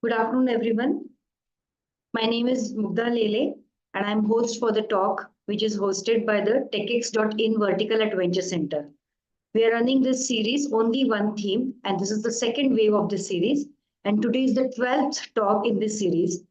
Good afternoon, everyone. My name is Mugdha Lele, and I'm host for the talk, which is hosted by the TechX.in Vertical Adventure Center. We are running this series only one theme, and this is the second wave of this series. And today is the 12th talk in this series.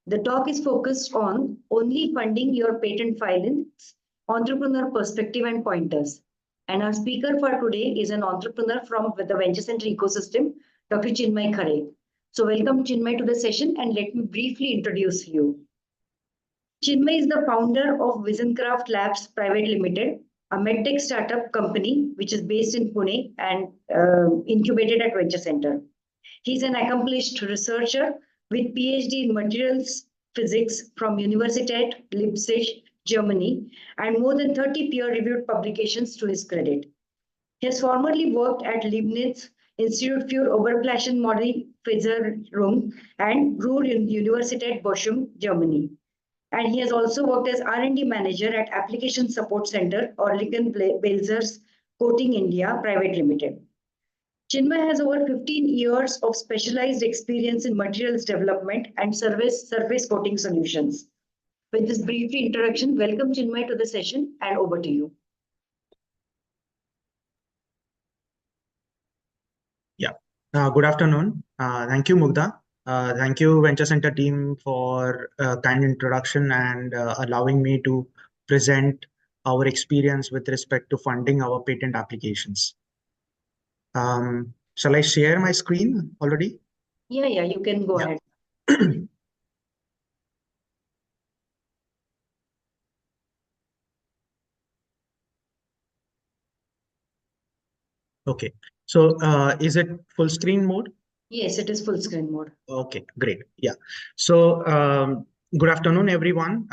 The talk is focused on only funding your patent filings, entrepreneur perspective and pointers. And our speaker for today is an entrepreneur from the Venture Center ecosystem, Dr. Chinmay Khare. So welcome Chinmay to the session, and let me briefly introduce you. Chinmay is the founder of Wissenkraft Labs Pvt, a MedTech startup company which is based in Pune and incubated at Venture Center. He's an accomplished researcher with PhD in materials physics from Universität Leipzig, Germany, and more than 30 peer-reviewed publications to his credit. He has formerly worked at Leibniz-Institut für Oberflächenmodifizierung and Ruhr Universität Bochum, Germany. And he has also worked as R&D Manager at Application Support Center, Oerlikon, Balzers, Coating India Private Limited. Chinmay has over 15 years of specialized experience in materials development and surface coating solutions. With this brief introduction, welcome Chinmay to the session, and over to you. Good afternoon. Thank you, Mugdha. Thank you, Venture Center team, for a kind introduction and allowing me to present our experience with respect to funding our patent applications. Shall I share my screen already? Yeah, you can go ahead. Okay. So is it full screen mode? Yes, it is full screen mode. Okay, great. Yeah. So good afternoon, everyone.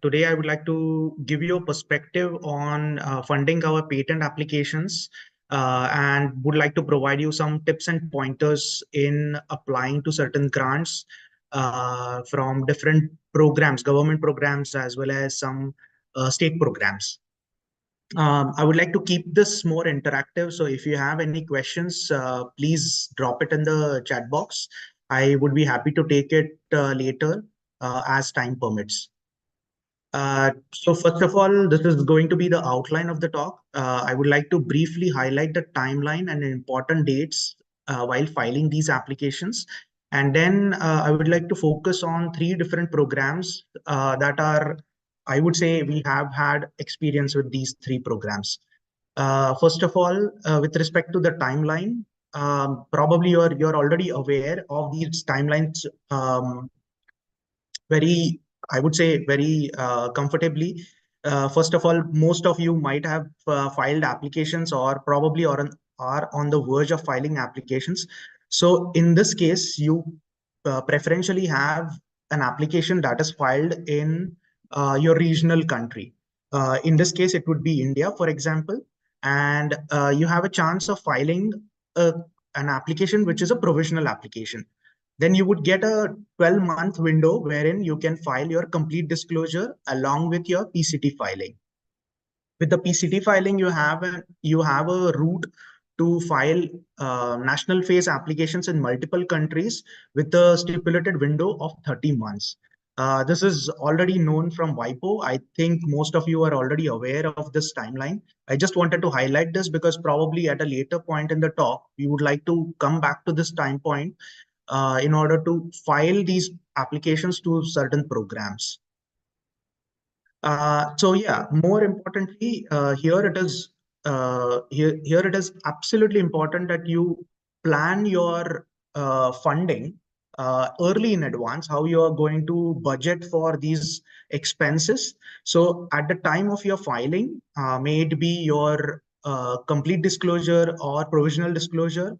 Today, I would like to give you a perspective on funding our patent applications and would like to provide you some tips and pointers in applying to certain grants from different programs, government programs, as well as some state programs. I would like to keep this more interactive. So if you have any questions, please drop it in the chat box. I would be happy to take it later as time permits. So first of all, this is going to be the outline of the talk. I would like to briefly highlight the timeline and important dates while filing these applications. And then I would like to focus on 3 different programs that are, I would say, we have had experience with these 3 programs. First of all, with respect to the timeline, probably you're already aware of these timelines very, I would say, very comfortably. First of all, most of you might have filed applications or probably are on the verge of filing applications. So in this case, you preferentially have an application that is filed in your regional country. In this case, it would be India, for example, and you have a chance of filing an application which is a provisional application. Then you would get a 12-month window wherein you can file your complete disclosure along with your PCT filing. With the PCT filing, you have a route to file national phase applications in multiple countries with a stipulated window of 30 months. This is already known from WIPO. I think most of you are already aware of this timeline. I just wanted to highlight this because probably at a later point in the talk, we would like to come back to this time point in order to file these applications to certain programs. So yeah, more importantly, here it is absolutely important that you plan your funding early in advance, how you are going to budget for these expenses. So at the time of your filing, may it be your complete disclosure or provisional disclosure,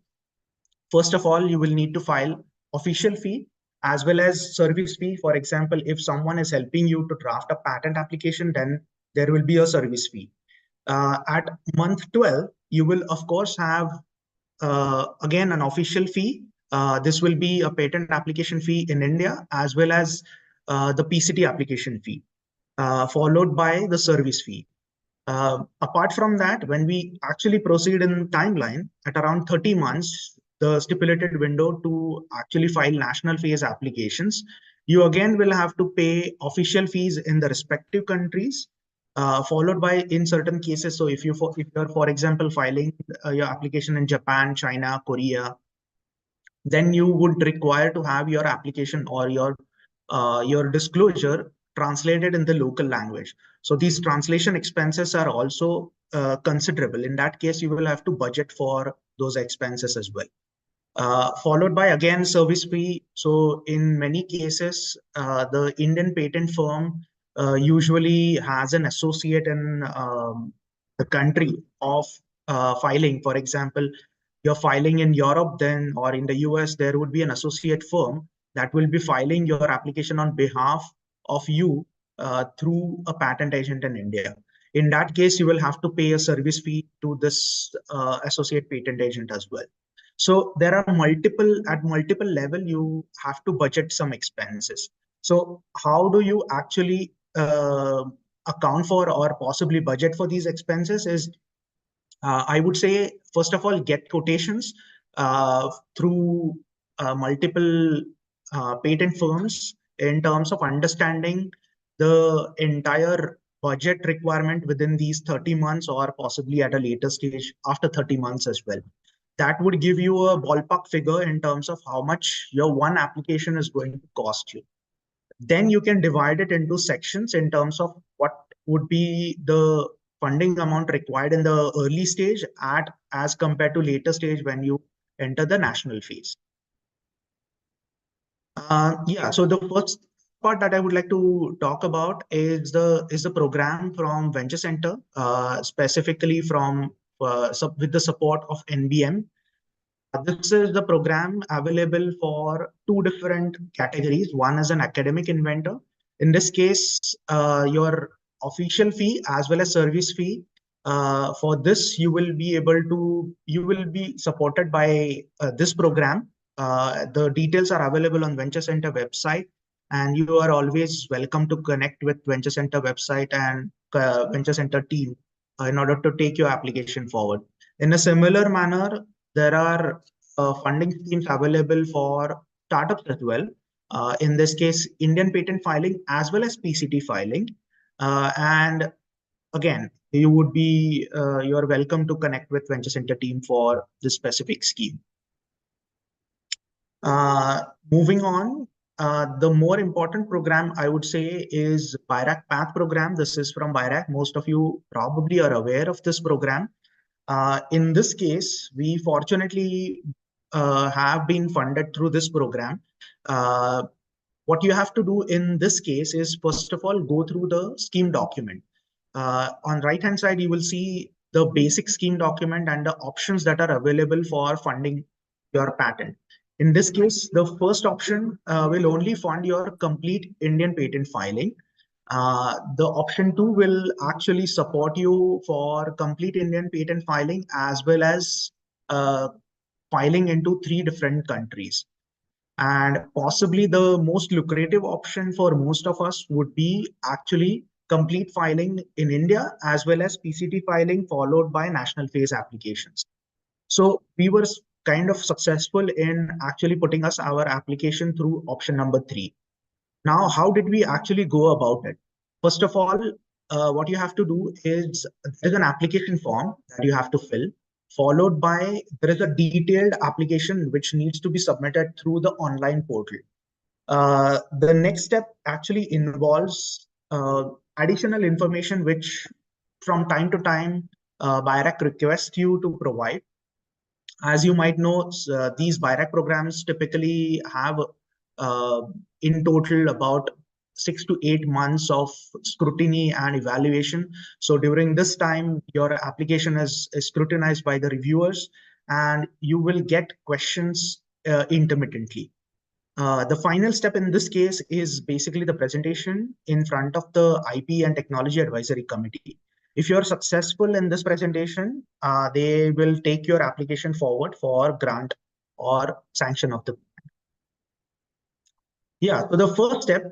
first of all, you will need to file official fee as well as service fee. For example, if someone is helping you to draft a patent application, then there will be a service fee. At month 12, you will, of course, have, again, an official fee. This will be a patent application fee in India, as well as the PCT application fee, followed by the service fee. Apart from that, when we actually proceed in timeline at around 30 months, the stipulated window to actually file national phase applications, you again will have to pay official fees in the respective countries, followed by in certain cases. So if you're, for example, filing your application in Japan, China, Korea, then you would require to have your application or your disclosure translated in the local language. So these translation expenses are also considerable. In that case, you will have to budget for those expenses as well. Followed by again service fee. So in many cases, the Indian patent firm usually has an associate in the country of filing. For example, you're filing in Europe, then or in the US, there would be an associate firm that will be filing your application on behalf of you through a patent agent in India. In that case, you will have to pay a service fee to this associate patent agent as well. So there are at multiple level, you have to budget some expenses. So how do you actually account for or possibly budget for these expenses is, I would say, first of all, get quotations through multiple patent firms in terms of understanding the entire budget requirement within these 30 months or possibly at a later stage after 30 months as well. That would give you a ballpark figure in terms of how much your one application is going to cost you. Then you can divide it into sections in terms of what would be the funding amount required in the early stage as compared to later stage when you enter the national phase. Yeah, so the first part that I would like to talk about is the program from Venture Center, specifically from with the support of NBM. This is the program available for two different categories. One is an academic inventor. In this case, your official fee as well as service fee. For this, you will be supported by this program. The details are available on Venture Center website, and you are always welcome to connect with Venture Center website and Venture Center team in order to take your application forward. In a similar manner, there are funding schemes available for startups as well. In this case, Indian patent filing as well as PCT filing. And again, you're welcome to connect with Venture Center team for this specific scheme. Moving on, the more important program I would say is BIRAC Path program. This is from BIRAC. Most of you probably are aware of this program. In this case, we fortunately have been funded through this program. What you have to do in this case is, first of all, go through the scheme document. On right-hand side, you will see the basic scheme document and the options that are available for funding your patent. In this case, the first option will only fund your complete Indian patent filing. The option 2 will actually support you for complete Indian patent filing as well as filing into 3 different countries. And possibly the most lucrative option for most of us would be actually complete filing in India as well as PCT filing followed by national phase applications. So we were kind of successful in actually putting our application through option number 3. Now, how did we actually go about it? First of all, what you have to do is there's an application form that you have to fill, followed by there is a detailed application which needs to be submitted through the online portal. The next step actually involves additional information which from time to time BIRAC requests you to provide. As you might know, these BIRAC programs typically have in total about 6 to 8 months of scrutiny and evaluation. So during this time, your application is scrutinized by the reviewers and you will get questions intermittently. The final step in this case is basically the presentation in front of the IP and Technology Advisory Committee. If you're successful in this presentation, they will take your application forward for grant or sanction of the. Yeah, so the first step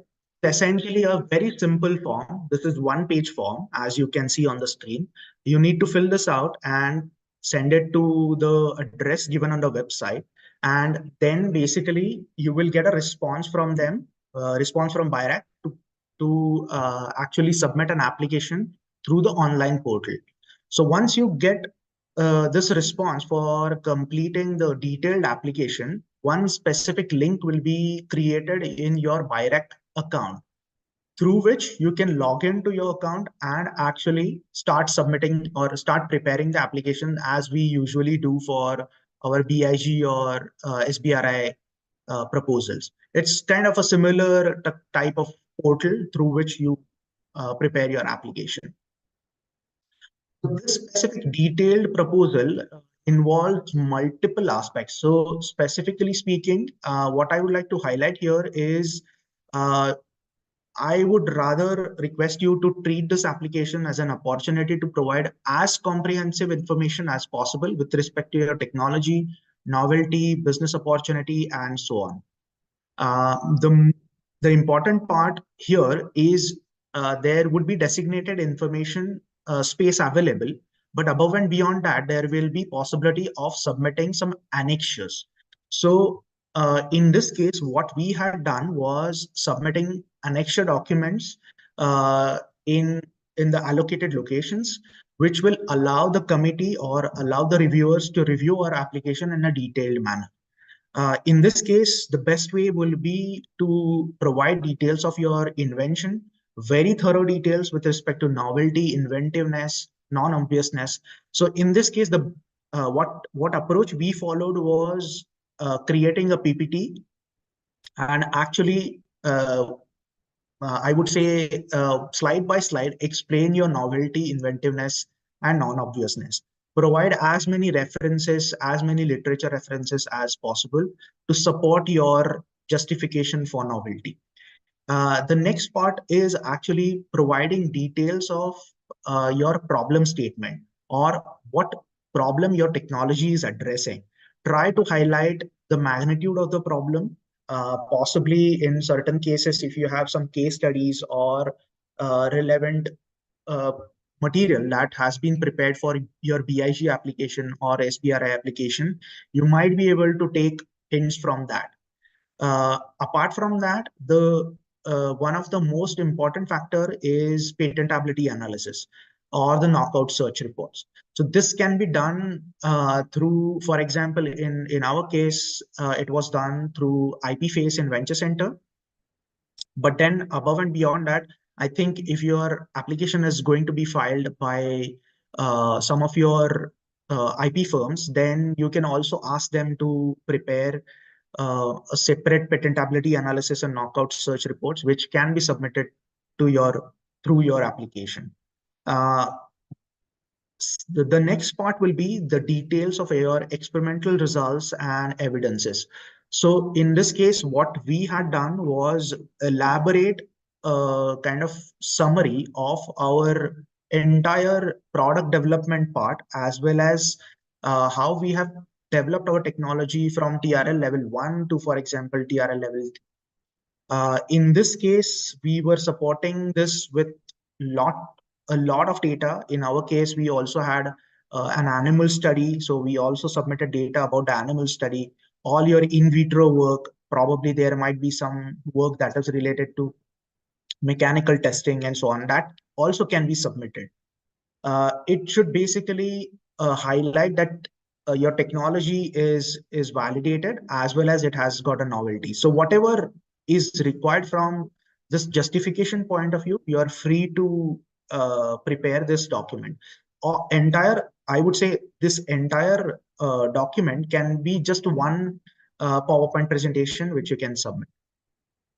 is essentially a very simple form. This is one-page form, as you can see on the screen. You need to fill this out and send it to the address given on the website. And then basically you will get a response from them, response from BIRAC to actually submit an application through the online portal. So once you get this response for completing the detailed application, one specific link will be created in your BIRAC account, through which you can log into your account and actually start submitting or start preparing the application as we usually do for our BIG or SBRI proposals. It's kind of a similar type of portal through which you prepare your application. This specific detailed proposal involves multiple aspects. So specifically speaking, what I would like to highlight here is I would rather request you to treat this application as an opportunity to provide as comprehensive information as possible with respect to your technology, novelty, business opportunity, and so on. Uh, the, the important part here is there would be designated information space available, but above and beyond that, there will be possibility of submitting some annexures. So in this case, what we had done was submitting annexure documents uh, in, in the allocated locations, which will allow the committee or allow the reviewers to review our application in a detailed manner. In this case, the best way will be to provide details of your invention, very thorough details with respect to novelty, inventiveness, non-obviousness. So in this case, the what approach we followed was creating a PPT and actually I would say slide by slide, explain your novelty, inventiveness, and non-obviousness. Provide as many references, as many literature references as possible to support your justification for novelty. The next part is actually providing details of your problem statement or what problem your technology is addressing. Try to highlight the magnitude of the problem. Possibly in certain cases, if you have some case studies or relevant uh, material that has been prepared for your BIG application or SBRI application, you might be able to take hints from that. Apart from that, the one of the most important factor is patentability analysis or the knockout search reports. So this can be done through, for example, in our case, it was done through IP Face in Venture Center. But then above and beyond that, I think if your application is going to be filed by some of your IP firms, then you can also ask them to prepare a separate patentability analysis and knockout search reports, which can be submitted to your through your application. Uh, the next part will be the details of your experimental results and evidences. So in this case, what we had done was elaborate a kind of summary of our entire product development part, as well as how we have developed our technology from TRL level 1 to, for example, TRL level. In this case, we were supporting this with lot a lot of data. In our case, we also had an animal study. So we also submitted data about the animal study, all your in vitro work. Probably there might be some work that is related to mechanical testing and so on. That also can be submitted. It should basically highlight that your technology is validated as well as it has got a novelty. So whatever is required from this justification point of view, you are free to prepare this document. Or entire, I would say this entire document can be just one PowerPoint presentation which you can submit.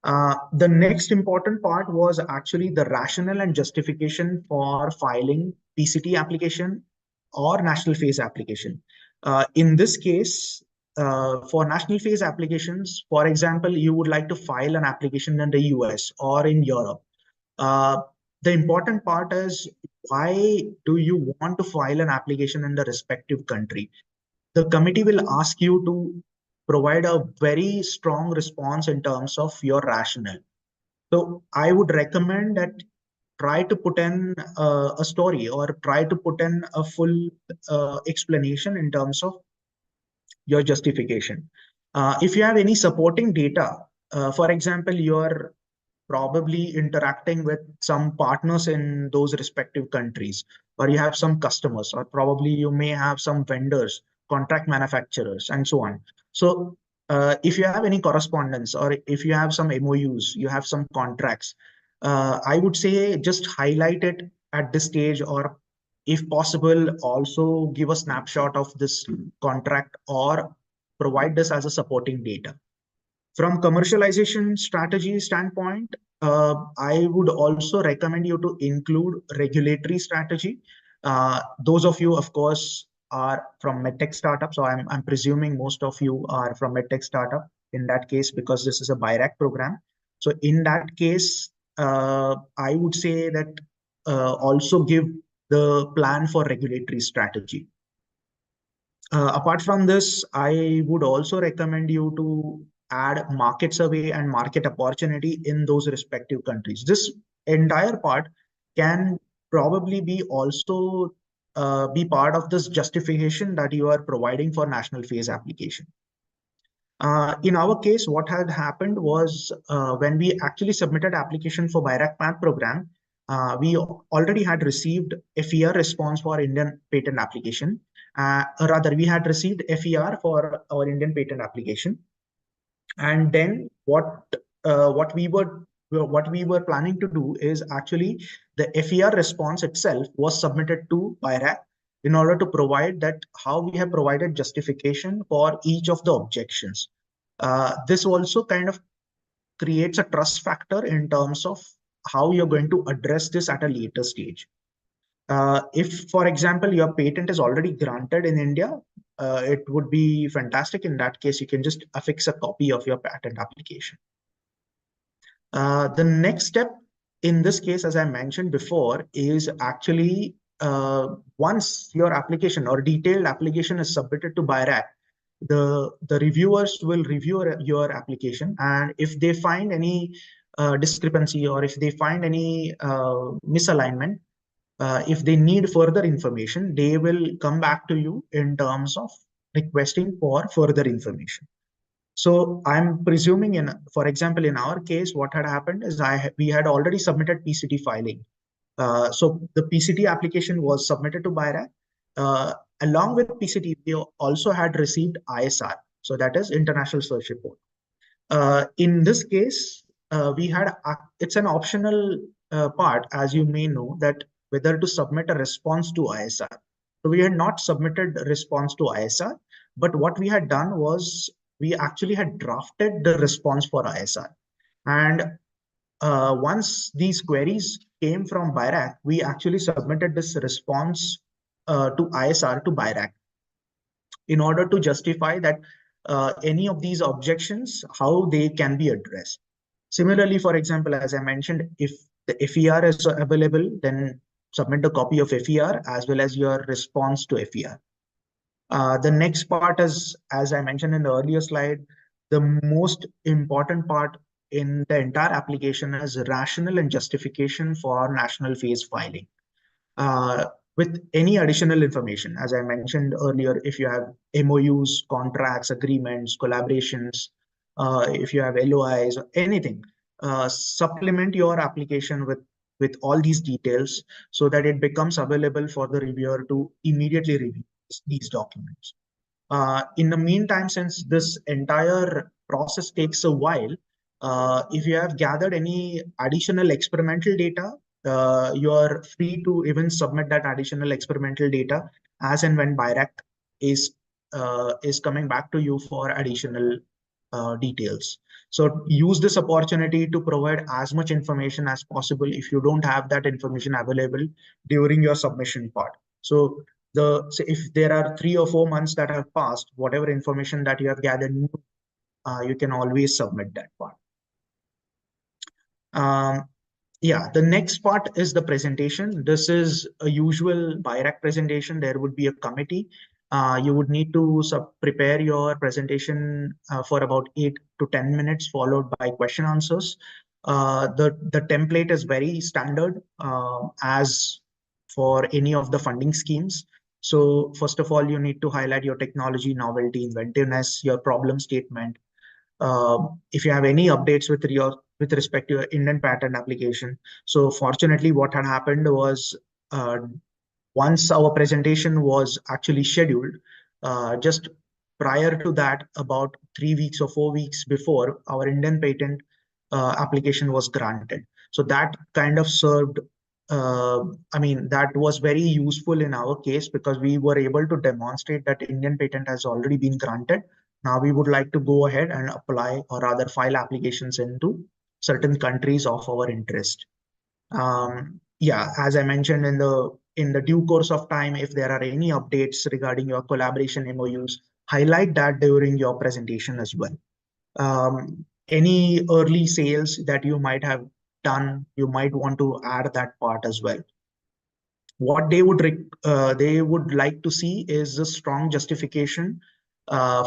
The next important part was actually the rationale and justification for filing PCT application or national phase application. In this case, for national phase applications, for example, you would like to file an application in the US or in Europe. Uh, the important part is, why do you want to file an application in the respective country? The committee will ask you to provide a very strong response in terms of your rationale. So I would recommend that try to put in a story or try to put in a full explanation in terms of your justification. If you have any supporting data, for example, you're probably interacting with some partners in those respective countries, or you have some customers, or probably you may have some vendors, contract manufacturers, and so on. So if you have any correspondence, or if you have some MOUs, you have some contracts, I would say just highlight it at this stage, or if possible, also give a snapshot of this contract or provide this as a supporting data. From commercialization strategy standpoint, I would also recommend you to include regulatory strategy. Those of you, of course, are from MedTech startup. So I'm presuming most of you are from MedTech startup in that case, because this is a BIRAC program. So in that case, I would say that also give the plan for regulatory strategy. Apart from this, I would also recommend you to add market survey and market opportunity in those respective countries. This entire part can probably be also be part of this justification that you are providing for national phase application. In our case, what had happened was when we actually submitted application for BIRAC Path program, we already had received FER response for Indian patent application. Rather, we had received FER for our Indian patent application. And then what we were planning to do is actually the FER response itself was submitted to BIRAC in order to provide that how we have provided justification for each of the objections. This also kind of creates a trust factor in terms of how you're going to address this at a later stage. If, for example, your patent is already granted in India, it would be fantastic. In that case, you can just affix a copy of your patent application. The next step in this case, as I mentioned before, is actually once your application or detailed application is submitted to BIRAC, the reviewers will review your application, and if they find any discrepancy, or if they find any misalignment, if they need further information, they will come back to you in terms of requesting for further information. So I'm presuming for example, in our case, what had happened is we had already submitted PCT filing. So the PCT application was submitted to BIRAC. Along with PCT, we also had received ISR. So that is International Search Report. In this case, it's an optional part, as you may know, that whether to submit a response to ISR. So we had not submitted a response to ISR, but what we had done was we actually had drafted the response for ISR. And once these queries came from BIRAC, we actually submitted this response to ISR to BIRAC in order to justify that any of these objections, how they can be addressed. Similarly, for example, as I mentioned, if the FER is available, then submit a copy of FER as well as your response to FER. The next part is, as I mentioned in the earlier slide, the most important part in the entire application is rationale and justification for national phase filing. With any additional information, as I mentioned earlier, if you have MOUs, contracts, agreements, collaborations, if you have LOIs, or anything, supplement your application with all these details so that it becomes available for the reviewer to immediately review these documents. In the meantime, since this entire process takes a while, if you have gathered any additional experimental data, you are free to even submit that additional experimental data as and when BIRAC is coming back to you for additional details. So use this opportunity to provide as much information as possible if you don't have that information available during your submission part. So if there are 3 or 4 months that have passed, whatever information that you have gathered, you can always submit that part. Yeah, the next part is the presentation. This is a usual BIRAC presentation. There would be a committee. You would need to prepare your presentation for about 8 to 10 minutes, followed by question answers. The template is very standard as for any of the funding schemes. So first of all, you need to highlight your technology, novelty, inventiveness, your problem statement. If you have any updates with respect to your Indian patent application. So fortunately, what had happened was once our presentation was actually scheduled, just prior to that, about 3 weeks or 4 weeks before, our Indian patent application was granted. So that kind of served, I mean, that was very useful in our case because we were able to demonstrate that Indian patent has already been granted. Now we would like to go ahead and apply or rather file applications into certain countries of our interest. Yeah, as I mentioned in the due course of time, if there are any updates regarding your collaboration MOUs, highlight that during your presentation as well. Any early sales that you might have done, you might want to add that part as well. What they would like to see is a strong justification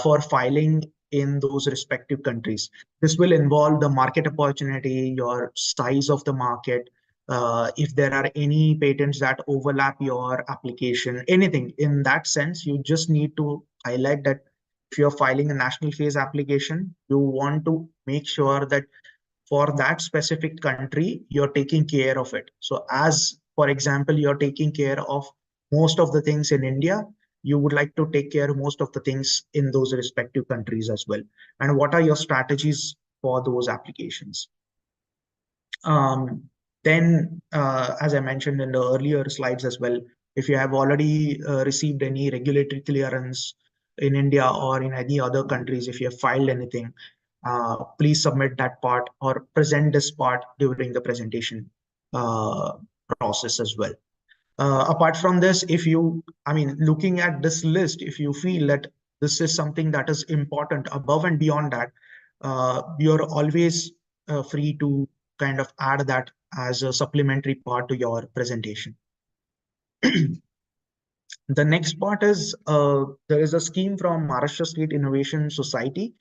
for filing in those respective countries. This will involve the market opportunity, your size of the market, if there are any patents that overlap your application, anything in that sense. You just need to highlight that if you're filing a national phase application, you want to make sure that for that specific country, you're taking care of it. So as, for example, you're taking care of most of the things in India, you would like to take care of most of the things in those respective countries as well. And what are your strategies for those applications? Then, as I mentioned in the earlier slides as well, if you have already received any regulatory clearance in India or in any other countries, if you have filed anything, please submit that part or present this part during the presentation process as well. Apart from this, I mean, looking at this list, if you feel that this is something that is important above and beyond that, you're always free to kind of add that as a supplementary part to your presentation. The next part is there is a scheme from Maharashtra State Innovation Society.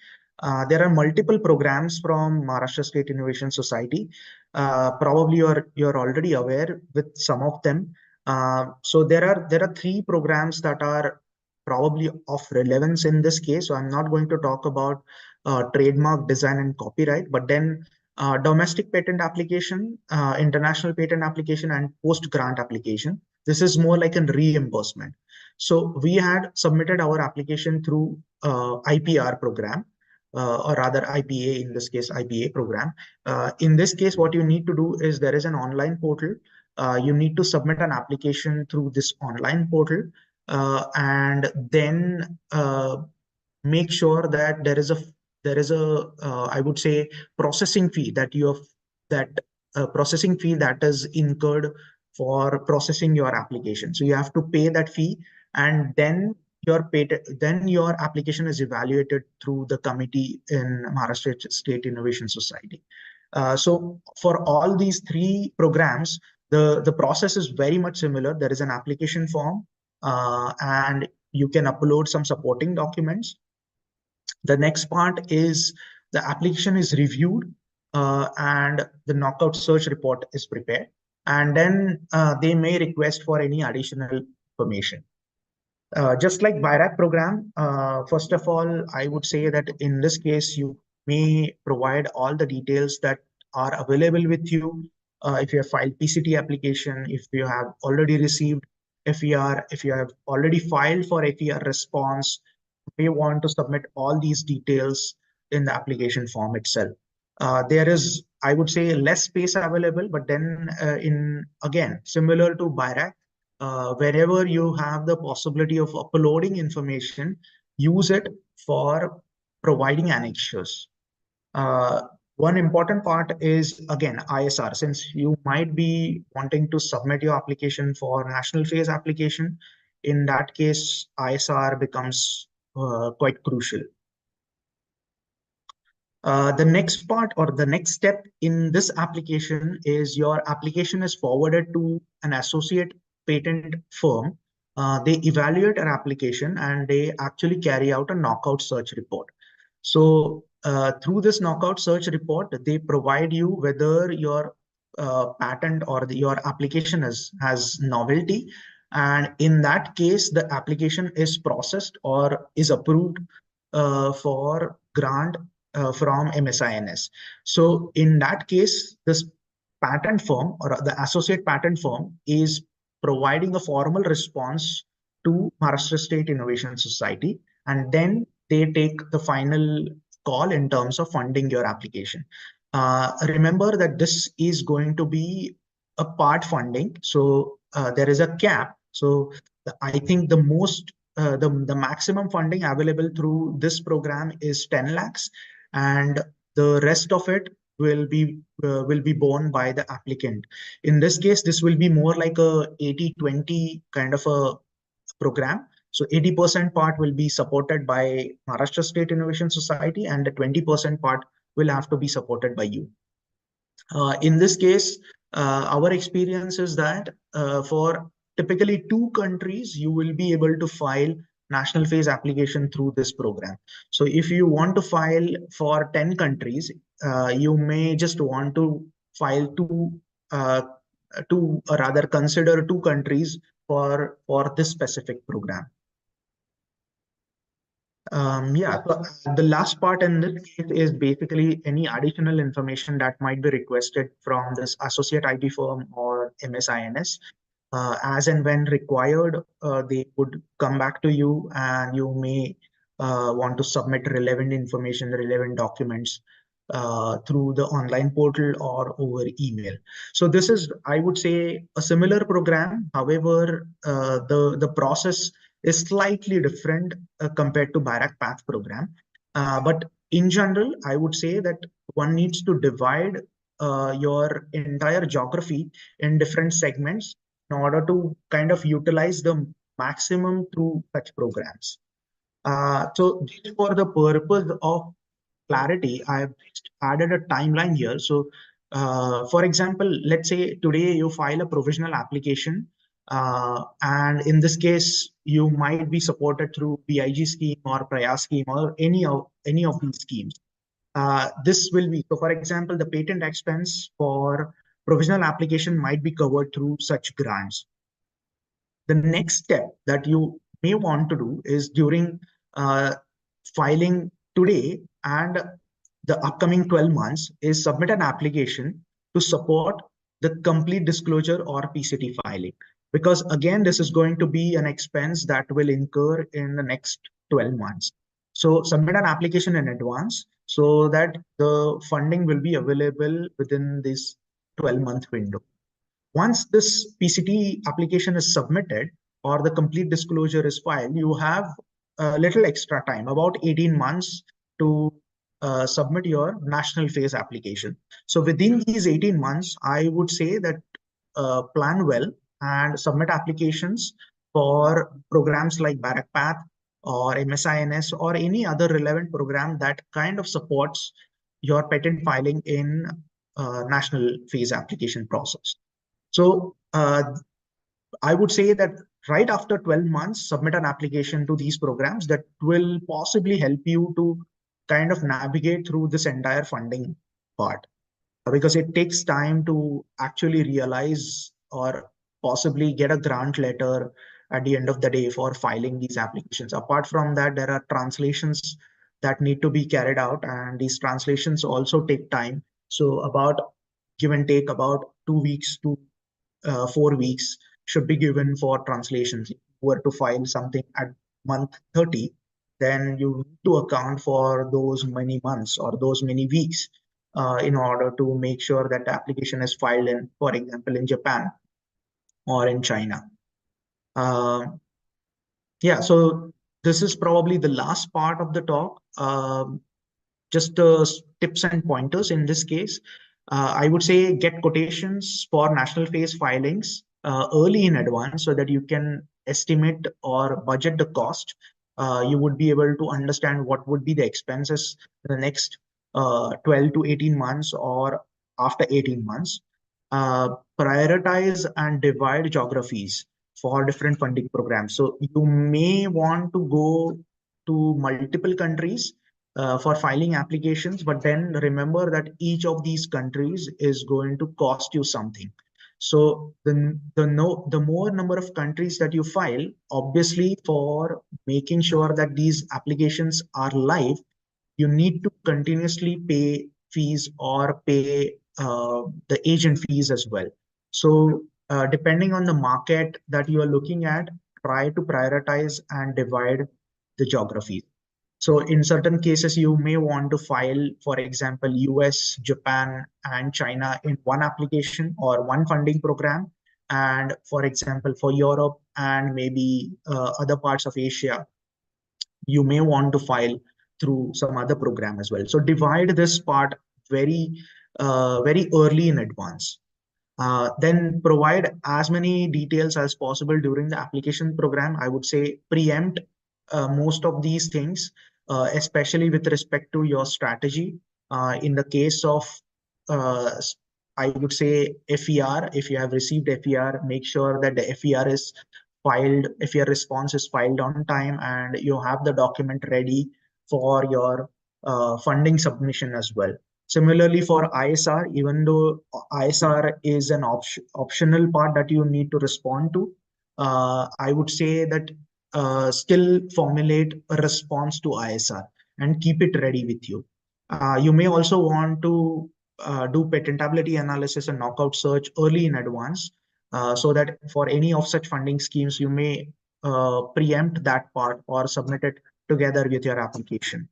There are multiple programs from Maharashtra State Innovation Society. Probably you're already aware with some of them. So there are three programs that are probably of relevance in this case. So I'm not going to talk about trademark, design, and copyright, but then domestic patent application, international patent application, and post grant application. This is more like a reimbursement. So we had submitted our application through IPR program, or rather IPA, in this case, IPA program. In this case, what you need to do is there is an online portal. You need to submit an application through this online portal, and then make sure that there is a I would say processing fee processing fee that is incurred for processing your application. So you have to pay that fee, and then your application is evaluated through the committee in Maharashtra State Innovation Society. So for all these three programs, the process is very much similar. There is an application form, and you can upload some supporting documents. The next part is the application is reviewed, and the knockout search report is prepared. And then they may request for any additional information. Just like BIRAC program, first of all, I would say that in this case, you may provide all the details that are available with you. If you have filed PCT application, if you have already received FER, if you have already filed for FER response, you may want to submit all these details in the application form itself. There is, I would say, less space available, but then again, similar to BIRAC, wherever you have the possibility of uploading information, use it for providing annexures. One important part is, again, ISR. Since you might be wanting to submit your application for national phase application, in that case, ISR becomes quite crucial. The next part or the next step in this application is your application is forwarded to an associate patent firm. They evaluate an application and they actually carry out a knockout search report. So through this knockout search report, they provide you whether your patent or your application has novelty, And in that case, the application is processed or is approved for grant from MSINS. So in that case, this patent firm or the associate patent firm is providing a formal response to Maharashtra State Innovation Society, and then they take the final call in terms of funding your application. Remember that this is going to be a part funding, so there is a cap. So I think the most the maximum funding available through this program is 10 lakhs, and the rest of it will be borne by the applicant. In this case, this will be more like a 80-20 kind of a program. So 80% part will be supported by Maharashtra State Innovation Society, and the 20% part will have to be supported by you. In this case, our experience is that for typically 2 countries, you will be able to file national phase application through this program. So if you want to file for 10 countries, you may just want to file or rather consider 2 countries for this specific program. Yeah, so the last part in this case is basically any additional information that might be requested from this associate IP firm or MSINS. As and when required, they would come back to you, and you may want to submit relevant information, relevant documents through the online portal or over email. So this is, I would say, a similar program. However, the process is slightly different compared to Bharat Path program. But in general, I would say that one needs to divide your entire geography in different segments in order to kind of utilize the maximum through such programs. So just for the purpose of clarity, I've just added a timeline here. So for example, let's say today you file a provisional application, and in this case, you might be supported through BIG scheme or Prayas scheme or any of these schemes. This will be, so for example, the patent expense for provisional application might be covered through such grants. The next step that you may want to do is during filing today and the upcoming 12 months is submit an application to support the complete disclosure or PCT filing. Because again, this is going to be an expense that will incur in the next 12 months. So submit an application in advance so that the funding will be available within this 12-month window. Once this PCT application is submitted or the complete disclosure is filed, you have a little extra time, about 18 months to submit your national phase application. So within these 18 months, I would say that plan well and submit applications for programs like Bharat Path or MSINS or any other relevant program that kind of supports your patent filing in national phase application process. So I would say that right after 12 months, submit an application to these programs that will possibly help you to kind of navigate through this entire funding part, because it takes time to actually realize or possibly get a grant letter at the end of the day for filing these applications. Apart from that, there are translations that need to be carried out, and these translations also take time. So about give and take about 2 weeks to 4 weeks should be given for translations. If you were to file something at month 30, then you need to account for those many months or those many weeks in order to make sure that the application is filed in, for example, in Japan or in China. Yeah, so this is probably the last part of the talk. Just tips and pointers in this case. I would say get quotations for national phase filings early in advance so that you can estimate or budget the cost. You would be able to understand what would be the expenses in the next 12 to 18 months or after 18 months. Prioritize and divide geographies for different funding programs. So you may want to go to multiple countries for filing applications, but then remember that each of these countries is going to cost you something. So the more number of countries that you file, obviously for making sure that these applications are live, you need to continuously pay fees or pay the agent fees as well. So depending on the market that you are looking at, try to prioritize and divide the geographies. So in certain cases, you may want to file, for example, US, Japan, and China in one application or one funding program. And for example, for Europe and maybe other parts of Asia, you may want to file through some other program as well. So divide this part very early in advance. Then provide as many details as possible during the application program. I would say preempt most of these things, especially with respect to your strategy. In the case of, uh, I would say FER, if you have received FER, make sure that the FER is filed, if your response is filed on time and you have the document ready for your funding submission as well. Similarly, for ISR, even though ISR is an optional part that you need to respond to, I would say that still formulate a response to ISR and keep it ready with you. You may also want to do patentability analysis and knockout search early in advance, so that for any of such funding schemes, you may preempt that part or submit it together with your application.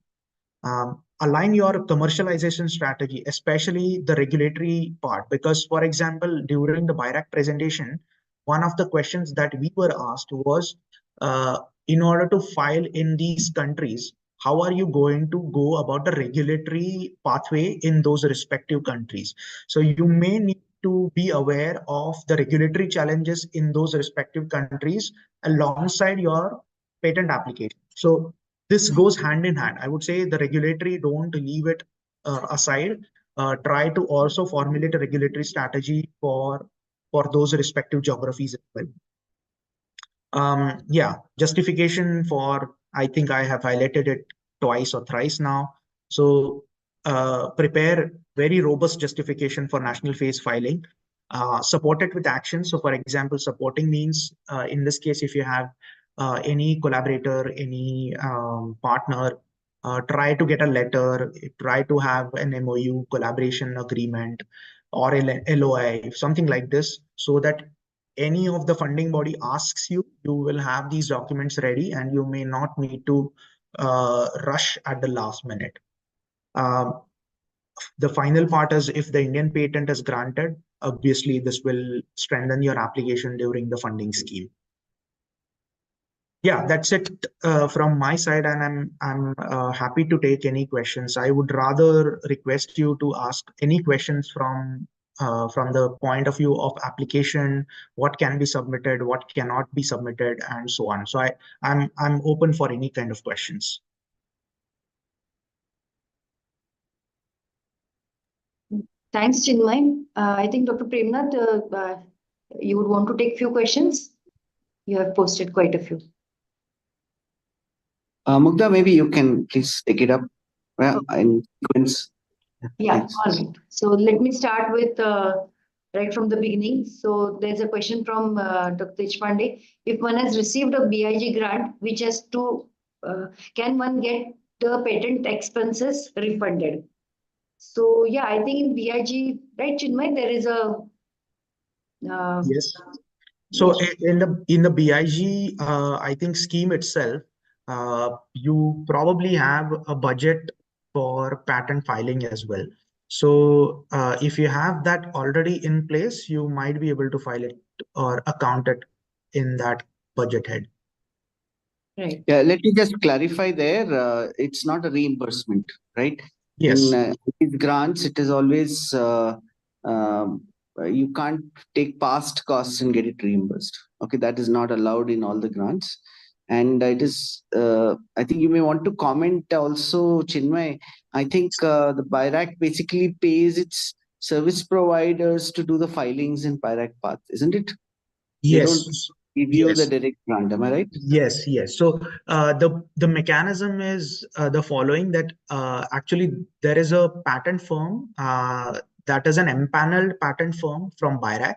Align your commercialization strategy, especially the regulatory part, because for example, during the BIRAC presentation, one of the questions that we were asked was, in order to file in these countries, how are you going to go about the regulatory pathway in those respective countries? So you may need to be aware of the regulatory challenges in those respective countries alongside your patent application. So this goes hand in hand. I would say the regulatory, don't leave it aside. Try to also formulate a regulatory strategy for those respective geographies as well. Yeah, justification for, I think I have highlighted it twice or thrice now. So prepare very robust justification for national phase filing. Support it with action. So for example, supporting means, in this case, if you have any collaborator, any partner, try to get a letter, try to have an MOU, collaboration agreement, or a LOI, something like this, so that any of the funding body asks you, you will have these documents ready and you may not need to rush at the last minute. The final part is, if the Indian patent is granted, obviously this will strengthen your application during the funding scheme. Yeah, that's it from my side, and I'm happy to take any questions. I would rather request you to ask any questions from the point of view of application, what can be submitted, what cannot be submitted, and so on. So I'm open for any kind of questions. Thanks, Chinmay. I think Dr. Premnath, you would want to take few questions. You have posted quite a few. Mugdha, maybe you can please take it up in sequence. Yeah, Thanks. all right. So let me start with right from the beginning. So there's a question from Dr. Deshpande. If one has received a BIG grant, which has to, can one get the patent expenses refunded? So yeah, I think in BIG, right, Chinmay, there is a Yes. So in the BIG, I think scheme itself, you probably have a budget for patent filing as well. So if you have that already in place, you might be able to file it or account it in that budget head. Right. Yeah, let me just clarify there. It's not a reimbursement, right? Yes. In these grants, it is always you can't take past costs and get it reimbursed. Okay, that is not allowed in all the grants. And it is, I think you may want to comment also, Chinmay. I think the BIRAC basically pays its service providers to do the filings in BIRAC path, isn't it? They don't Yes. give you the Yes. direct grant, am I right? Yes, yes. So the mechanism is the following, that actually there is a patent firm that is an empaneled patent firm from BIRAC.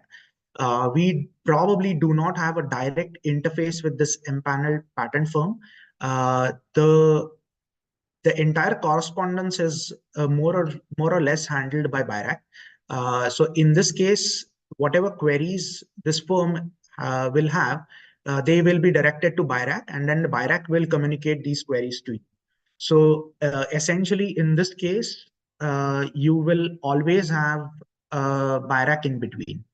We probably do not have a direct interface with this empaneled patent firm. The entire correspondence is more or less handled by BIRAC. So in this case, whatever queries this firm will have, they will be directed to BIRAC, and then the BIRAC will communicate these queries to you. So essentially, in this case, you will always have BIRAC in between.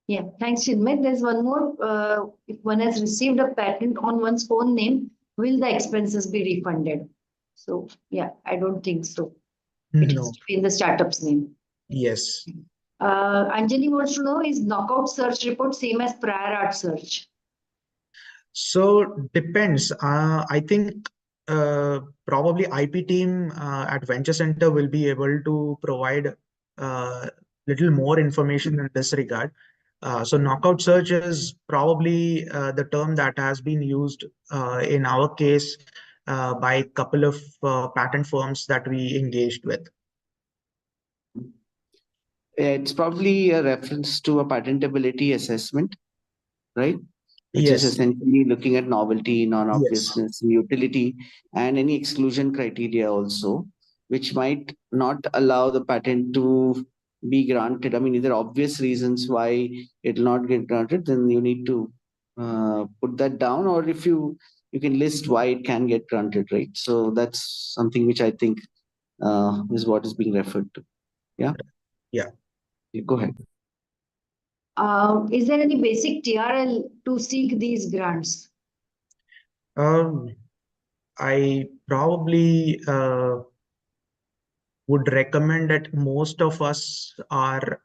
Yeah, thanks, Chinmay. There's one more. If one has received a patent on one's own name, will the expenses be refunded? So, yeah, I don't think so. It has No. to be in the startup's name. Yes. Anjali wants to know, is knockout search report same as prior art search? So depends. I think probably IP team at Venture Center will be able to provide little more information in this regard. So knockout search is probably the term that has been used in our case by a couple of patent firms that we engaged with. It's probably a reference to a patentability assessment, right? Which is Yes. essentially looking at novelty, non-obviousness, Yes. utility, and any exclusion criteria also, which might not allow the patent to be granted. I mean, there are obvious reasons why it will not get granted, then you need to put that down, or if you can list why it can get granted, right? So that's something which I think is what is being referred to. Yeah? Yeah. Go ahead. Is there any basic TRL to seek these grants? I probably would recommend that most of us are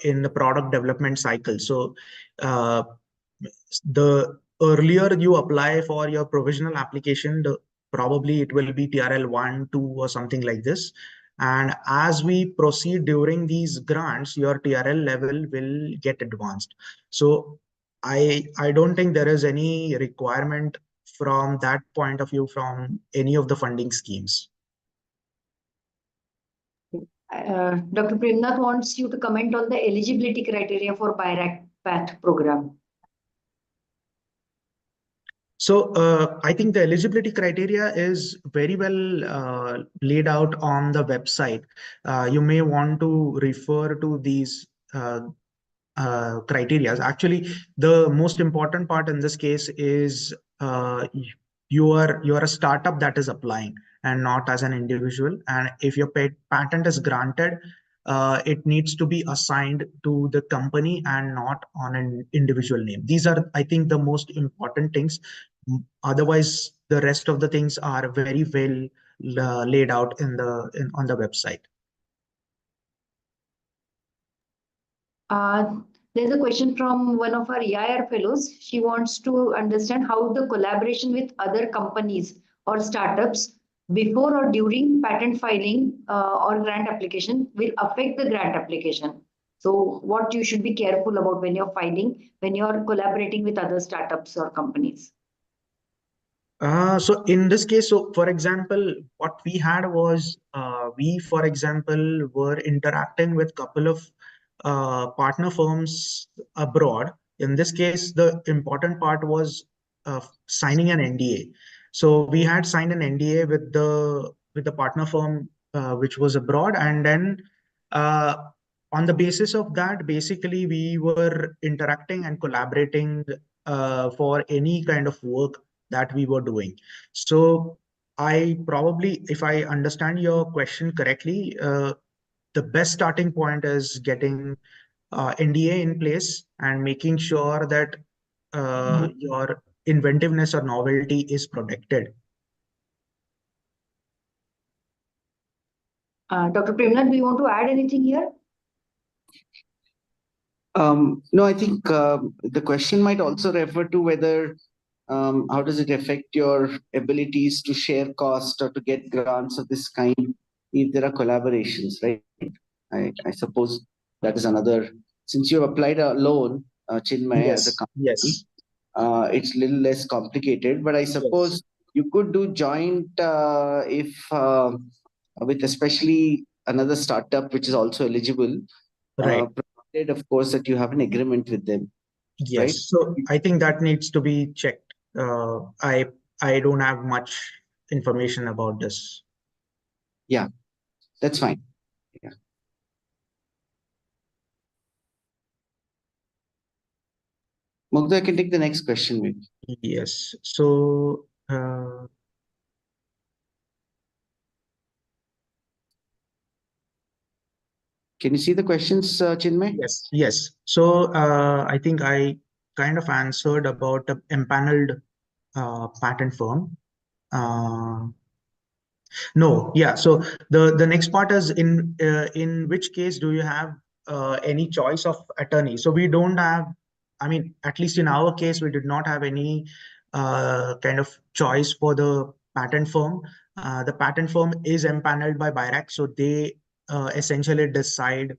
in the product development cycle. So the earlier you apply for your provisional application, probably it will be TRL 1, 2 or something like this. And as we proceed during these grants, your TRL level will get advanced. So I don't think there is any requirement from that point of view from any of the funding schemes. Dr. Premnath wants you to comment on the eligibility criteria for BIRAC PATH program. So I think the eligibility criteria is very well laid out on the website. You may want to refer to these criteria. Actually, the most important part in this case is you are a startup that is applying and not as an individual. And if your patent is granted, it needs to be assigned to the company and not on an individual name. These are, I think, the most important things. Otherwise, the rest of the things are very well laid out on the website. There's a question from one of our EIR fellows. She wants to understand how the collaboration with other companies or startups before or during patent filing or grant application will affect the grant application. So what you should be careful about when you're filing, when you're collaborating with other startups or companies. So in this case, so for example, what we had was we, for example, were interacting with a couple of partner firms abroad. In this case, the important part was signing an NDA. So we had signed an NDA with the partner firm which was abroad, and then on the basis of that, basically we were interacting and collaborating for any kind of work that we were doing. So I probably, if I understand your question correctly, the best starting point is getting NDA in place and making sure that your inventiveness or novelty is protected. Dr. Premnath, do you want to add anything here? No, I think the question might also refer to whether how does it affect your abilities to share cost or to get grants of this kind if there are collaborations, right? I suppose that is another. Since you have applied a loan, Chinmay, as a Yes, company, yes, it's a little less complicated. But I suppose you could do joint if with especially another startup which is also eligible, Right. provided of course that you have an agreement with them, right? Yes. So I think that needs to be checked. I don't have much information about this. Yeah, that's fine. Yeah. Mugdha, I can take the next question maybe. Yes. So Can you see the questions, Chinmay? yes, yes. So I think I kind of answered about the empaneled patent firm. No, yeah. So the next part is in which case do you have any choice of attorney? So we don't have, I mean, at least in our case, we did not have any kind of choice for the patent firm. The patent firm is empaneled by BIRAC, so they essentially decide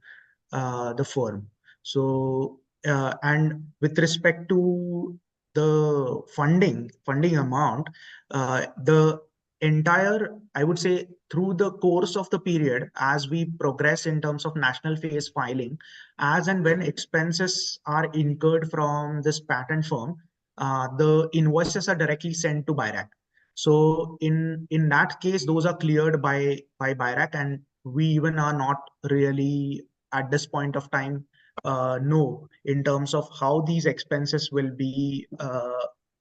the firm. So and with respect to the funding amount, the entire, I would say, through the course of the period, as we progress in terms of national phase filing, as and when expenses are incurred from this patent firm, the invoices are directly sent to BIRAC. So in that case, those are cleared by BIRAC, and we even are not really at this point of time know in terms of how these expenses will be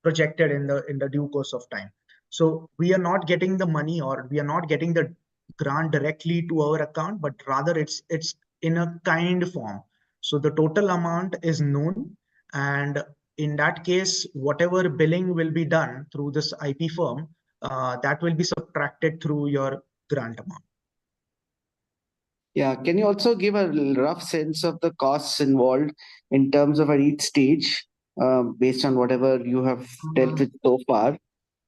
projected in the due course of time. So we are not getting the money, or we are not getting the grant directly to our account, but rather it's in a kind form. So the total amount is known, and in that case, whatever billing will be done through this IP firm, that will be subtracted through your grant amount. Yeah, can you also give a rough sense of the costs involved in terms of at each stage, based on whatever you have dealt with so far?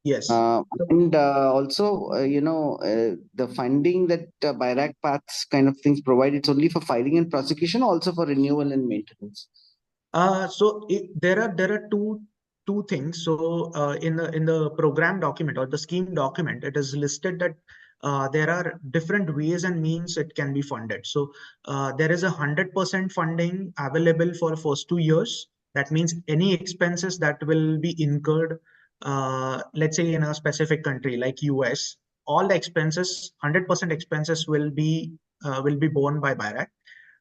Yes. And also, the funding that BIRAC Paths kind of things provide, it's only for filing and prosecution, also for renewal and maintenance. There are two things. So in the program document or the scheme document, it is listed that there are different ways and means it can be funded. So there is 100% funding available for first 2 years. That means any expenses that will be incurred, let's say in a specific country like US, all the expenses, 100% expenses will be borne by BIRAC.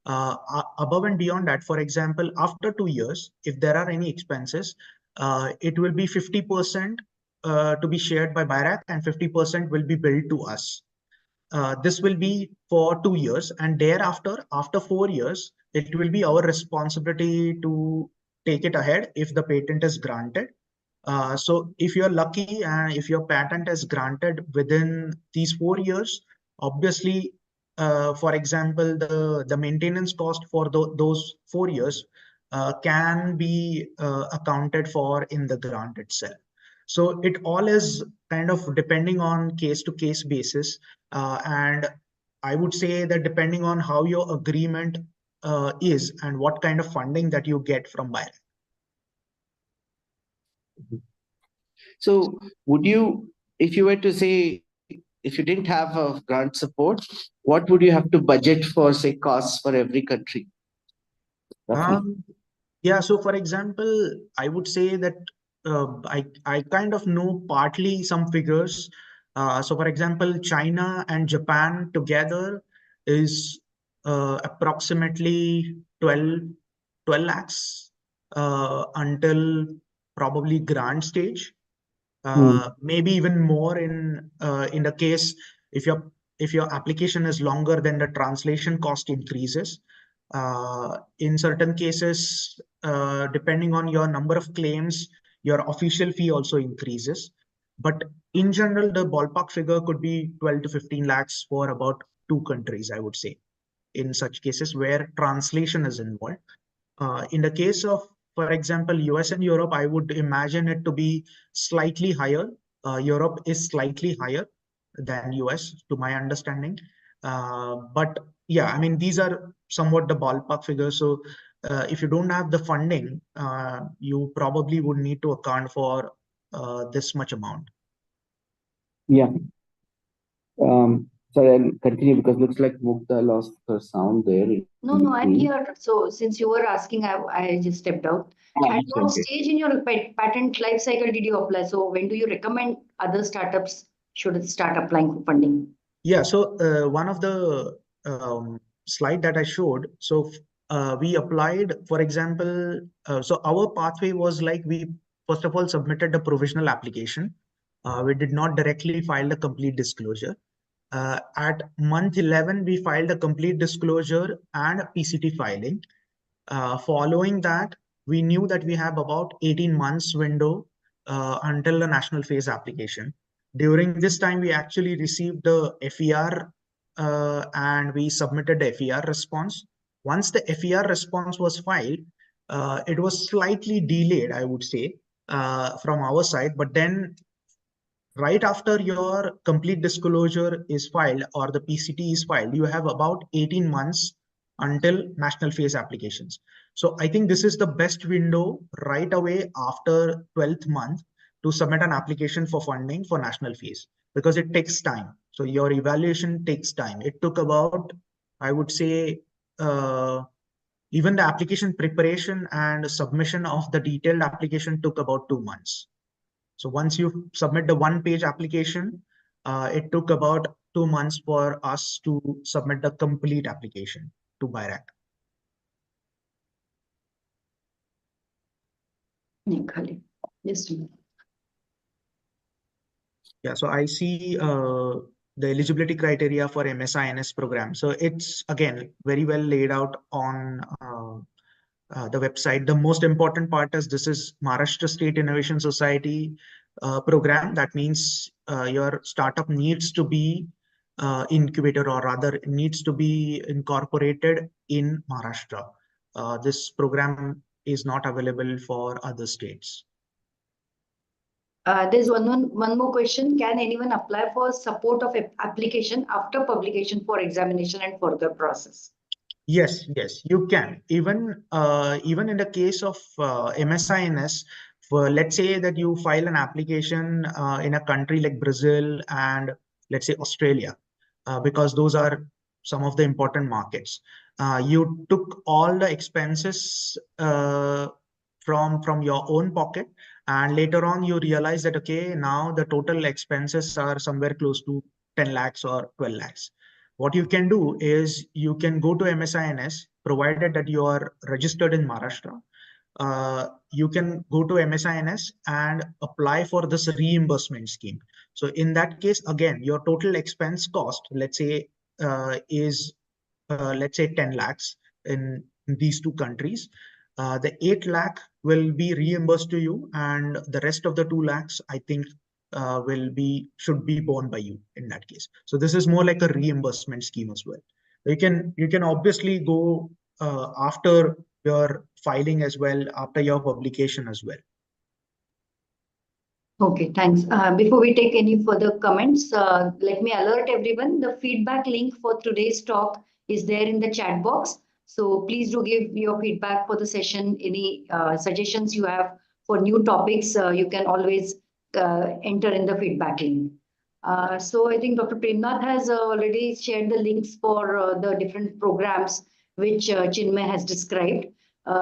Above and beyond that, for example, after 2 years, if there are any expenses, it will be 50% to be shared by BIRAC and 50% will be billed to us. This will be for 2 years, and thereafter, after 4 years, it will be our responsibility to take it ahead if the patent is granted. So if you're lucky and if your patent is granted within these 4 years, obviously, for example, the maintenance cost for those 4 years can be accounted for in the grant itself. So it all is kind of depending on case to case basis. And I would say that depending on how your agreement is and what kind of funding that you get from BIRAC. So would you, if you were to say, if you didn't have a grant support, what would you have to budget for, say, costs for every country? Roughly. Yeah, so for example, I would say that I kind of know partly some figures. So for example, China and Japan together is approximately 12 lakhs until probably grant stage. Maybe even more in the case if your application is longer, then the translation cost increases. In certain cases, depending on your number of claims, your official fee also increases. But in general, the ballpark figure could be 12 to 15 lakhs for about 2 countries, I would say, in such cases where translation is involved. In the case of, for example, US and Europe, I would imagine it to be slightly higher. Europe is slightly higher than US, to my understanding. But yeah, I mean, these are somewhat the ballpark figures. So if you don't have the funding, you probably would need to account for this much amount. Yeah. Sorry, I'll continue because looks like Mukta lost her sound there. No, I'm here. So since you were asking, I just stepped out. At what Okay. stage in your patent life cycle did you apply? So when do you recommend other startups should start applying for funding? Yeah, so one of the slide that I showed, so we applied, for example, so our pathway was like we first of all submitted the provisional application. We did not directly file the complete disclosure. At month 11, we filed a complete disclosure and a PCT filing. Following that, we knew that we have about 18 months window until the national phase application. During this time, we actually received the FER and we submitted the FER response. Once the FER response was filed, it was slightly delayed, I would say, from our side. But then right after your complete disclosure is filed or the PCT is filed, you have about 18 months until national phase applications. So I think this is the best window right away after 12th month to submit an application for funding for national phase because it takes time. So your evaluation takes time. It took about, I would say, even the application preparation and submission of the detailed application took about 2 months. So once you submit the one-page application, it took about 2 months for us to submit the complete application to BIRAC. Yes. Yeah, so I see the eligibility criteria for MSINS program. So it's again very well laid out on the website. The most important part is this is Maharashtra State Innovation Society program. That means your startup needs to be incubated or rather needs to be incorporated in Maharashtra. This program is not available for other states. There's one more question. Can anyone apply for support of application after publication for examination and further process? Yes, you can. Even in the case of MSINS, for let's say that you file an application in a country like Brazil and let's say Australia, because those are some of the important markets. You took all the expenses from your own pocket, and later on you realize that okay, now the total expenses are somewhere close to 10 lakhs or 12 lakhs. What you can do is you can go to MSINS, provided that you are registered in Maharashtra. You can go to MSINS and apply for this reimbursement scheme. So in that case, again, your total expense cost, let's say, is let's say 10 lakhs in these two countries. The 8 lakh will be reimbursed to you, and the rest of the 2 lakhs, I think, should be borne by you in that case. So this is more like a reimbursement scheme as well. You can obviously go after your filing as well, after your publication as well. Okay, thanks. Before we take any further comments, let me alert everyone. The feedback link for today's talk is there in the chat box. So please do give your feedback for the session. Any suggestions you have for new topics, you can always enter in the feedback link. So I think Dr. Premnath has already shared the links for the different programs which Chinmay has described.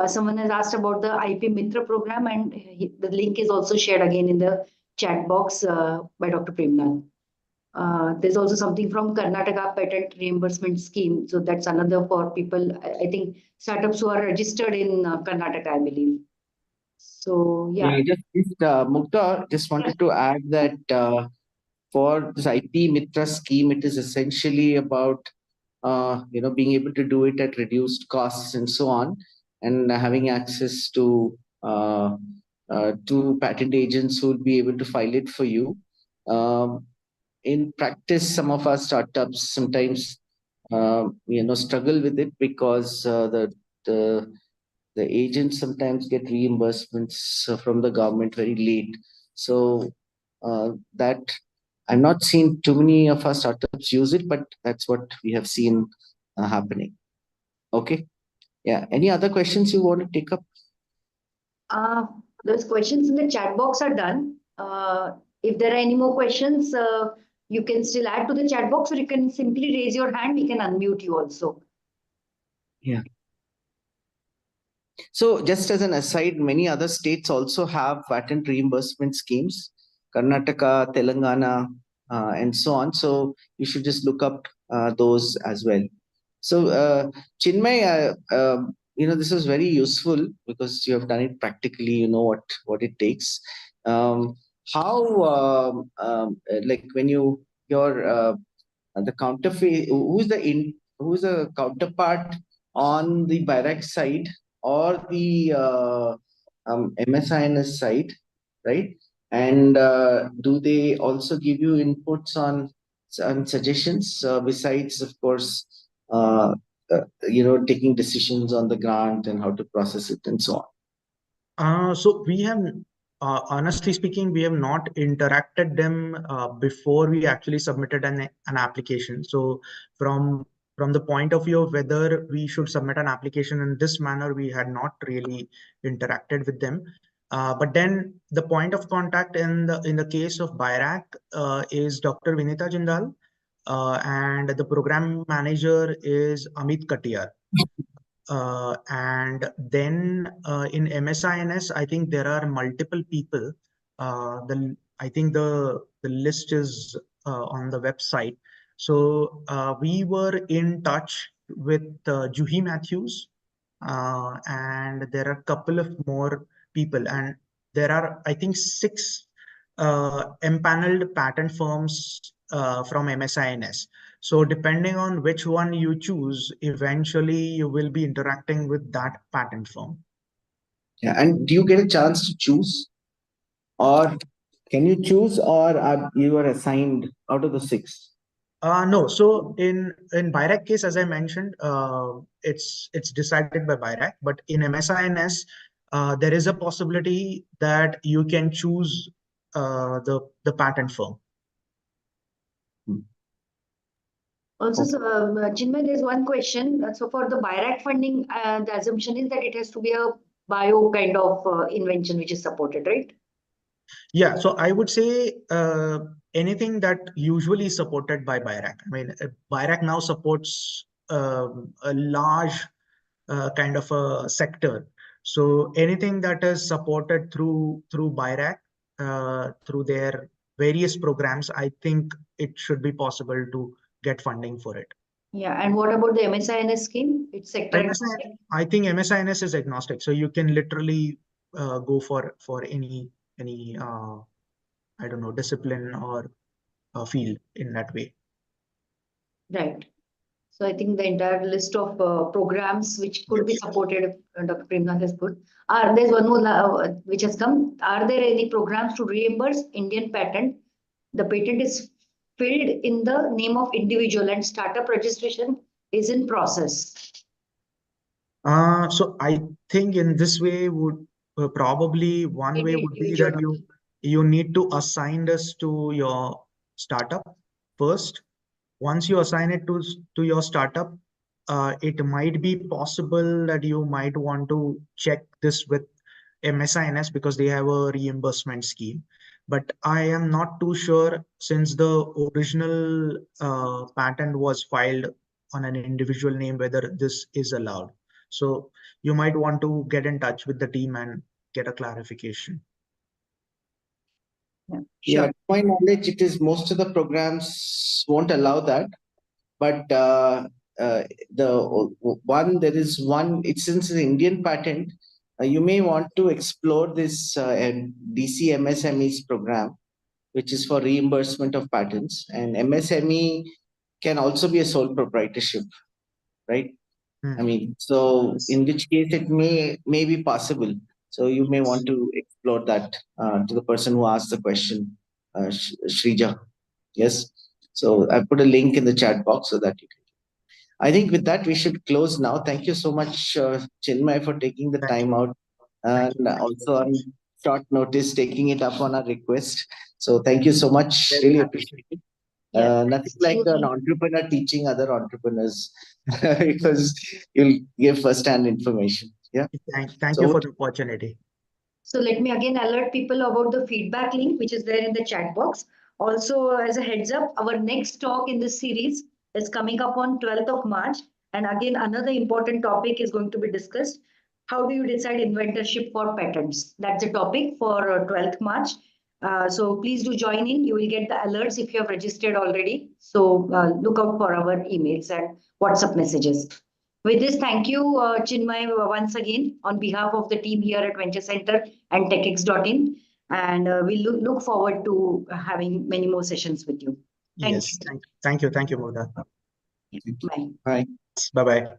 Someone has asked about the IP Mitra program, and the link is also shared again in the chat box by Dr. Premnath. There's also something from Karnataka Patent Reimbursement Scheme. So that's another for people, I think, startups who are registered in Karnataka, I believe. So, yeah. Mukta, just wanted to add that for this IP Mitra scheme, it is essentially about being able to do it at reduced costs and so on, and having access to patent agents who will be able to file it for you. In practice, some of our startups sometimes struggle with it because the agents sometimes get reimbursements from the government very late. So that I've not seen too many of our startups use it, but that's what we have seen happening. Okay. Yeah. Any other questions you want to take up? Those questions in the chat box are done. If there are any more questions, you can still add to the chat box, or you can simply raise your hand. We can unmute you also. Yeah. So just as an aside, many other states also have patent reimbursement schemes, Karnataka, Telangana, and so on. So you should just look up those as well. So Chinmay, this was very useful because you have done it practically. You know what it takes. Like when your the counterfeit, who's the counterpart on the Bayrak side or the MSINS side, right? And do they also give you inputs on suggestions besides, of course, taking decisions on the grant and how to process it and so on? So we have, honestly speaking, we have not interacted them before we actually submitted an application. So from the point of view of whether we should submit an application in this manner, we had not really interacted with them. But then the point of contact in the case of Bayrak is Dr. Vinita Jindal, and the program manager is Amit Katiyar. And then in MSINS, I think there are multiple people. I think the list is on the website. So we were in touch with Juhi Matthews, and there are a couple of more people, and there are, I think, 6 empaneled patent firms from MSINS. So depending on which one you choose, eventually you will be interacting with that patent firm. Yeah, and do you get a chance to choose, or can you choose, or you are assigned out of the 6? No. So in Bayrak case, as I mentioned, it's decided by Bayrak. But in MSINS, there is a possibility that you can choose the patent firm. Also, Chinmay, there's one question. So for the Bayrak funding, the assumption is that it has to be a bio kind of invention which is supported, right? Yeah, so I would say anything that usually is supported by Bayrak. I mean, Bayrak now supports a large kind of a sector. So anything that is supported through Bayrak, through their various programs, I think it should be possible to get funding for it. Yeah, and what about the MSINS scheme? It's sector agnostic? I think MSINS is agnostic, so you can literally go for any I don't know, discipline or field in that way. Right. So I think the entire list of programs which could be supported, Dr. Premnath has put. There's one more which has come. Are there any programs to reimburse Indian patent? The patent is filled in the name of individual and startup registration is in process. So I think in this way would probably one way would be that you need to assign this to your startup first. Once you assign it to your startup, it might be possible that you might want to check this with MSINS because they have a reimbursement scheme. But I am not too sure since the original patent was filed on an individual name whether this is allowed. So you might want to get in touch with the team and get a clarification. Yeah, to my knowledge, it is most of the programs won't allow that. But there is one, it's since it's an Indian patent, you may want to explore this DC MSMEs program, which is for reimbursement of patents. And MSME can also be a sole proprietorship, right? I mean, so in which case it may be possible. So you may want to explore that to the person who asked the question, Shrija. Yes. So I put a link in the chat box so that you can. I think with that, we should close now. Thank you so much, Chinmay, for taking the time out and also on short notice, taking it up on our request. So thank you so much. Really appreciate it. Nothing like an entrepreneur teaching other entrepreneurs because you'll give first-hand information. Yeah. Thank you for the opportunity. So let me again alert people about the feedback link, which is there in the chat box. Also, as a heads up, our next talk in this series is coming up on 12th of March. And again, another important topic is going to be discussed. How do you decide inventorship for patents? That's the topic for 12th March. So please do join in. You will get the alerts if you have registered already. So look out for our emails and WhatsApp messages. With this, thank you, Chinmay, once again, on behalf of the team here at Venture Center and TechX.in. And we look forward to having many more sessions with you. Thank Yes, thank you, Murda. you. Bye. Bye. Bye-bye.